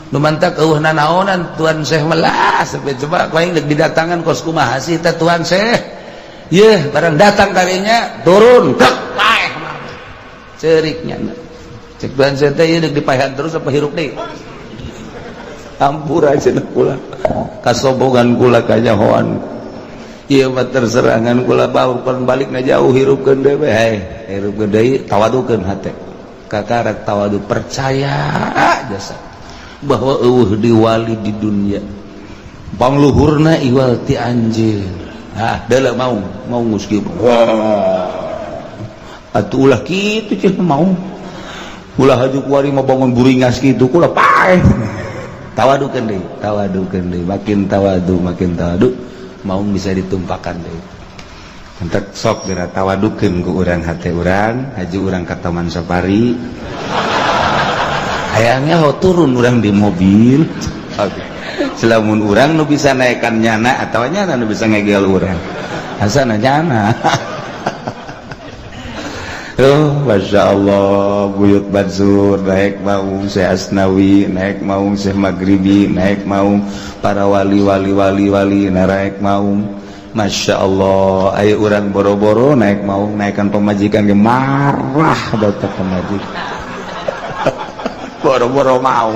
nu mantak eueuhna naonan Tuan Syekh melas sampai coba paling dek didatangan kos kumaha sih teh Tuan Syekh yeuh barang datang kalinya turun tek paeh ceuriknya cek Tuan Syekh teh ieu dek dipaehan terus apa hirup deui hampura cenah kula kasombongan kula kanyahoan ieu mah terserangan kula bawa balikna jauh hirupkeun deui we hirupkeun deui tawadukeun hate kakarek tawadu percaya jasa bahwa eueuh di wali di dunia pangluhurna iwal ti anjeun deula mau geus kieu atuh ulah kitu cenah mau ulah hajuk wari mah bangun buringas kitu kula paeh tawadukeun deui makin tawadu mau bisa ditumpakan deui entek sok geura tawadukeun ku urang hate urang haji urang ka Taman Safari hayangnya turun urang di mobil selamun urang nu bisa naikkan nyana atau nyana nu bisa ngegel urang asana nyana oh Masya Allah buyut Badsur naik maung Syekh Asnawi naik maung Syekh Maghribi naik maung para wali naik maung Masya Allah ayo urang boro-boro naik maung naikkan pemajikan ge marah datang pemajikan boro-boro mau